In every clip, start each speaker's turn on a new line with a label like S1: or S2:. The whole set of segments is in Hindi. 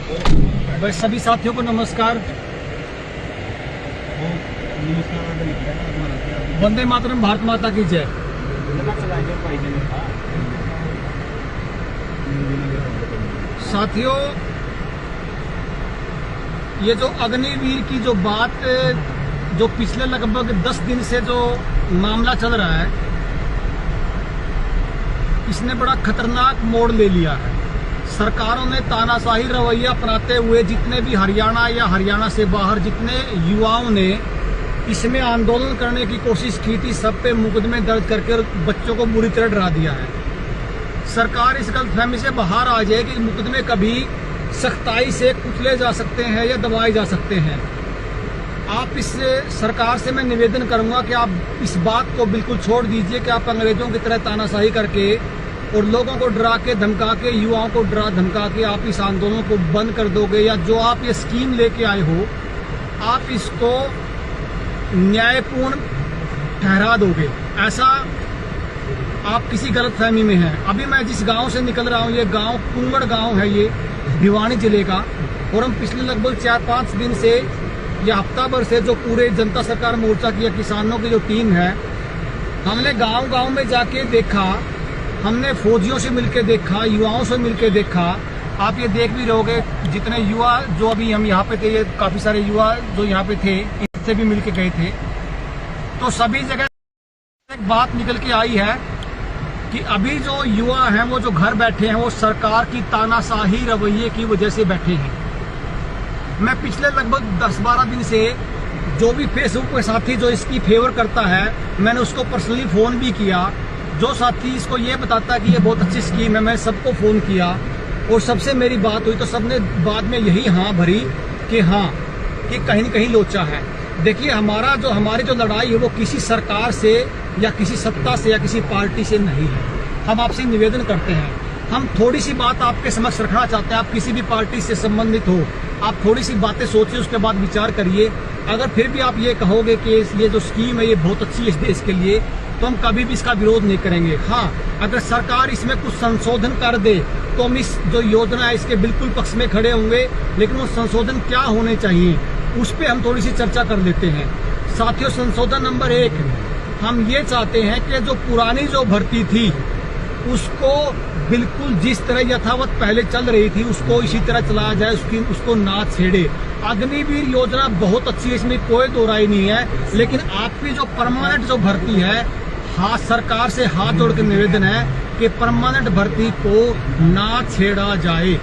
S1: भाई सभी साथियों को नमस्कार। वंदे मातरम, भारत माता की जय। साथियों, ये जो अग्निवीर की जो बात जो पिछले लगभग 10 दिन से जो मामला चल रहा है, इसने बड़ा खतरनाक मोड़ ले लिया है। सरकारों ने तानाशाही रवैया अपनाते हुए जितने भी हरियाणा या हरियाणा से बाहर जितने युवाओं ने इसमें आंदोलन करने की कोशिश की थी, सब पे मुकदमे दर्ज करके बच्चों को बुरी तरह डरा दिया है। सरकार इस गलतफहमी से बाहर आ जाए कि मुकदमे कभी सख्ताई से कुचले जा सकते हैं या दबाए जा सकते हैं। आप इस सरकार से मैं निवेदन करूंगा कि आप इस बात को बिल्कुल छोड़ दीजिए कि आप अंग्रेजों की तरह तानाशाही करके और लोगों को डरा के धमका के, युवाओं को डरा धमका के आप इस आंदोलन को बंद कर दोगे, या जो आप ये स्कीम लेके आए हो आप इसको न्यायपूर्ण ठहरा दोगे। ऐसा आप किसी गलतफहमी में हैं। अभी मैं जिस गांव से निकल रहा हूं, ये गांव कुंगड़ गांव है, ये भिवानी जिले का, और हम पिछले लगभग 4-5 दिन से या हफ्ता भर से जो पूरे जनता सरकार मोर्चा की या किसानों की जो टीम है, हमने गांव-गांव में जाके देखा, हमने फौजियों से मिलकर देखा, युवाओं से मिलकर देखा। आप ये देख भी रहोगे, जितने युवा जो अभी हम यहाँ पे थे, ये काफी सारे युवा जो यहाँ पे थे, इससे भी मिलकर गए थे, तो सभी जगह एक बात निकल के आई है कि अभी जो युवा हैं वो जो घर बैठे हैं वो सरकार की तानाशाही रवैये की वजह से बैठे हैं। मैं पिछले लगभग 10-12 दिन से जो भी फेसबुक पे साथी जो इसकी फेवर करता है, मैंने उसको पर्सनली फोन भी किया। जो साथी इसको ये बताता है कि ये बहुत अच्छी स्कीम है, मैं सबको फोन किया और सबसे मेरी बात हुई तो सबने बाद में यही हाँ भरी कि हाँ, कि कहीं न कहीं लोचा है। देखिए, हमारी जो लड़ाई है वो किसी सरकार से या किसी सत्ता से या किसी पार्टी से नहीं है। हम आपसे निवेदन करते हैं, हम थोड़ी सी बात आपके समक्ष रखना चाहते हैं। आप किसी भी पार्टी से संबंधित हो, आप थोड़ी सी बातें सोचिए, उसके बाद विचार करिए। अगर फिर भी आप ये कहोगे कि ये जो स्कीम है ये बहुत अच्छी है इस देश के लिए, तो हम कभी भी इसका विरोध नहीं करेंगे। हाँ, अगर सरकार इसमें कुछ संशोधन कर दे तो हम इस जो योजना है इसके बिल्कुल पक्ष में खड़े होंगे, लेकिन वो संशोधन क्या होने चाहिए उस पर हम थोड़ी सी चर्चा कर लेते हैं। साथियों, संशोधन नंबर 1, हम ये चाहते हैं कि जो पुरानी जो भर्ती थी उसको बिल्कुल जिस तरह यथावत पहले चल रही थी उसको इसी तरह चलाया जाए, उसको ना छेड़े। अग्निवीर योजना बहुत अच्छी है, इसमें कोई दो राय नहीं है, लेकिन आपकी जो परमानेंट जो भर्ती है, हाँ, सरकार से हाथ जोड़ के निवेदन है कि परमानेंट भर्ती को ना छेड़ा जाए।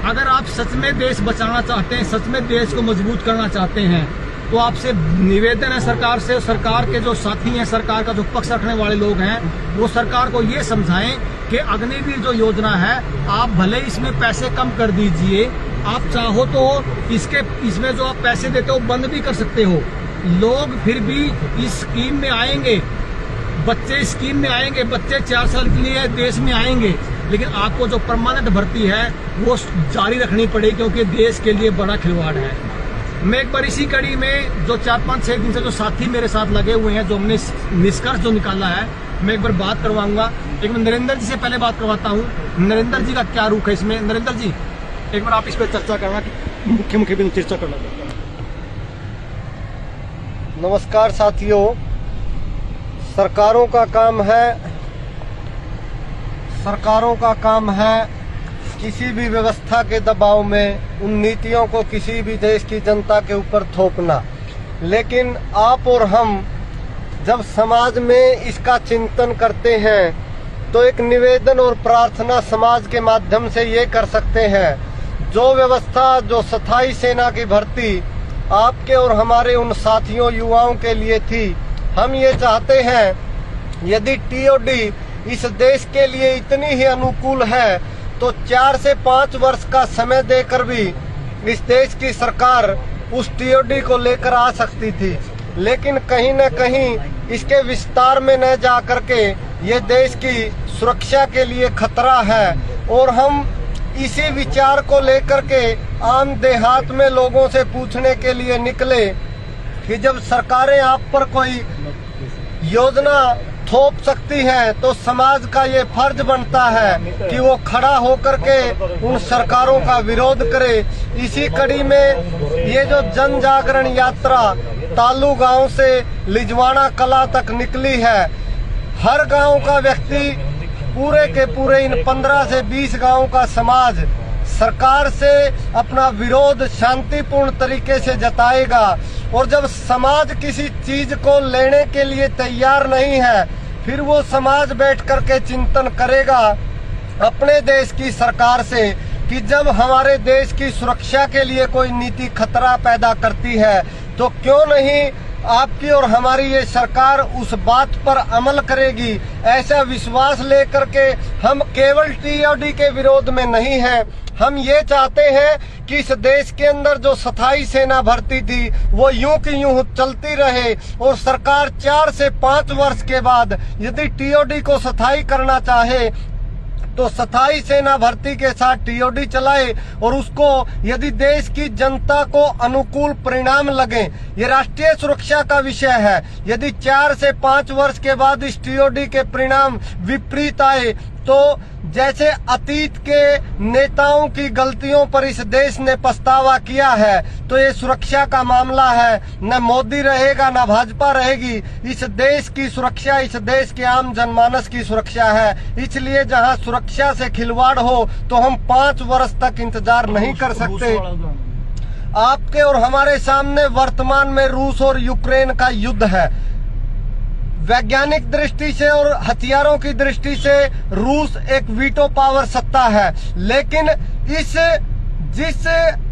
S1: अगर आप सच में देश बचाना चाहते हैं, सच में देश को मजबूत करना चाहते हैं, तो आपसे निवेदन है सरकार से, सरकार के जो साथी हैं, सरकार का जो पक्ष रखने वाले लोग हैं, वो सरकार को ये समझाएं कि अग्निवीर जो योजना है आप भले इसमें पैसे कम कर दीजिए, आप चाहो तो इसमें जो आप पैसे देते हो बंद भी कर सकते हो। लोग फिर भी इस स्कीम में आएंगे, बच्चे स्कीम में आएंगे, बच्चे 4 साल के लिए देश में आएंगे, लेकिन आपको जो परमानेंट भर्ती है वो जारी रखनी पड़ेगी, क्योंकि देश के लिए बड़ा खिलवाड़ है। मैं एक बार इसी कड़ी में जो 4-5-6 दिन से जो साथी मेरे साथ लगे हुए हैं, जो हमने निष्कर्ष जो निकाला है, मैं एक बार बात करवाऊंगा। एक बार नरेंद्र जी से पहले बात करवाता हूँ। नरेंद्र जी का क्या रुख है इसमें? नरेंद्र जी, एक बार आप इस पर चर्चा करना, मुख्य भी चर्चा करना।
S2: नमस्कार साथियों, सरकारों का काम है किसी भी व्यवस्था के दबाव में उन नीतियों को किसी भी देश की जनता के ऊपर थोपना। लेकिन आप और हम जब समाज में इसका चिंतन करते हैं तो एक निवेदन और प्रार्थना समाज के माध्यम से ये कर सकते हैं, जो व्यवस्था जो स्थायी सेना की भर्ती आपके और हमारे उन साथियों युवाओं के लिए थी, हम ये चाहते हैं यदि टीओडी इस देश के लिए इतनी ही अनुकूल है तो 4 से 5 वर्ष का समय देकर भी इस देश की सरकार उस टीओडी को लेकर आ सकती थी। लेकिन कहीं न कहीं इसके विस्तार में न जा करके ये देश की सुरक्षा के लिए खतरा है, और हम इसी विचार को लेकर के आम देहात में लोगों से पूछने के लिए निकले कि जब सरकारें आप पर कोई योजना थोप सकती हैं, तो समाज का ये फर्ज बनता है कि वो खड़ा होकर के उन सरकारों का विरोध करे। इसी कड़ी में ये जो जन जागरण यात्रा तालू गांव से लिजवाड़ा कला तक निकली है, हर गांव का व्यक्ति, पूरे के पूरे इन 15 से 20 गांव का समाज सरकार से अपना विरोध शांतिपूर्ण तरीके से जताएगा। और जब समाज किसी चीज को लेने के लिए तैयार नहीं है, फिर वो समाज बैठ करके चिंतन करेगा अपने देश की सरकार से कि जब हमारे देश की सुरक्षा के लिए कोई नीति खतरा पैदा करती है, तो क्यों नहीं आपकी और हमारी ये सरकार उस बात पर अमल करेगी। ऐसा विश्वास लेकर के हम केवल टीओडी के विरोध में नहीं है, हम ये चाहते हैं कि इस देश के अंदर जो स्थायी सेना भर्ती थी वो यूं की यूं चलती रहे, और सरकार 4 से 5 वर्ष के बाद यदि टीओडी को स्थायी करना चाहे तो स्थायी सेना भर्ती के साथ टीओडी चलाए, और उसको यदि देश की जनता को अनुकूल परिणाम लगे, ये राष्ट्रीय सुरक्षा का विषय है। यदि 4 से 5 वर्ष के बाद इस टीओडी के परिणाम विपरीत आए, तो जैसे अतीत के नेताओं की गलतियों पर इस देश ने पछतावा किया है, तो ये सुरक्षा का मामला है। न मोदी रहेगा न भाजपा रहेगी, इस देश की सुरक्षा इस देश के आम जनमानस की सुरक्षा है। इसलिए जहां सुरक्षा से खिलवाड़ हो तो हम 5 वर्ष तक इंतजार नहीं कर सकते। आपके और हमारे सामने वर्तमान में रूस और यूक्रेन का युद्ध है। वैज्ञानिक दृष्टि से और हथियारों की दृष्टि से रूस एक वीटो पावर सत्ता है, लेकिन जिस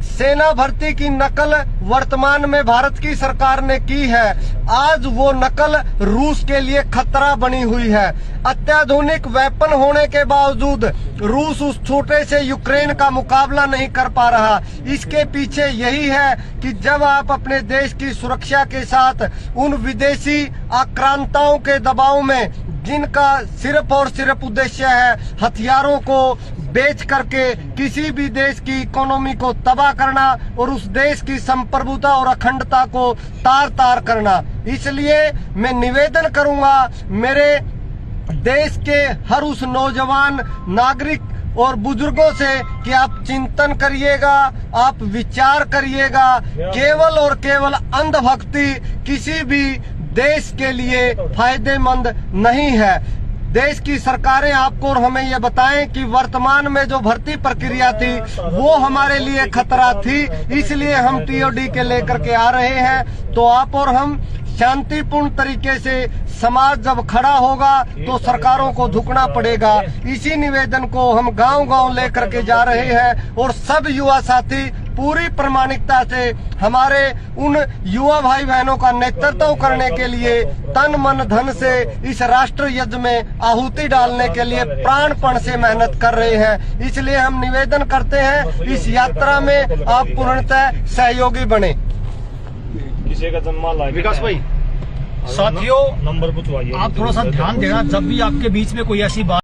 S2: सेना भर्ती की नकल वर्तमान में भारत की सरकार ने की है, आज वो नकल रूस के लिए खतरा बनी हुई है। अत्याधुनिक वेपन होने के बावजूद रूस उस छोटे से यूक्रेन का मुकाबला नहीं कर पा रहा। इसके पीछे यही है कि जब आप अपने देश की सुरक्षा के साथ उन विदेशी आक्रांताओं के दबाव में, जिनका सिर्फ और सिर्फ उद्देश्य है हथियारों को बेच करके किसी भी देश की इकोनॉमी को तबाह करना और उस देश की संप्रभुता और अखंडता को तार तार करना, इसलिए मैं निवेदन करूंगा मेरे देश के हर उस नौजवान नागरिक और बुजुर्गों से कि आप चिंतन करिएगा, आप विचार करिएगा। केवल और केवल अंधभक्ति किसी भी देश के लिए फायदेमंद नहीं है। देश की सरकारें आपको और हमें ये बताएं कि वर्तमान में जो भर्ती प्रक्रिया थी वो हमारे लिए खतरा थी, इसलिए हम टीओडी के लेकर के आ रहे हैं। तो आप और हम शांतिपूर्ण तरीके से समाज जब खड़ा होगा तो सरकारों को झुकना पड़ेगा। इसी निवेदन को हम गांव-गांव लेकर के जा रहे हैं, और सब युवा साथी पूरी प्रामाणिकता से हमारे उन युवा भाई बहनों का नेतृत्व करने के लिए तन मन धन से इस राष्ट्र यज्ञ में आहुति डालने के लिए प्राणपण से मेहनत कर रहे हैं। इसलिए हम निवेदन करते हैं इस यात्रा में आप पूर्णतः सहयोगी बने।
S3: किसी का जन्म
S1: विकास भाई, साथियों, नंबर आप थोड़ा सा ध्यान देना, जब भी आपके बीच में कोई ऐसी बात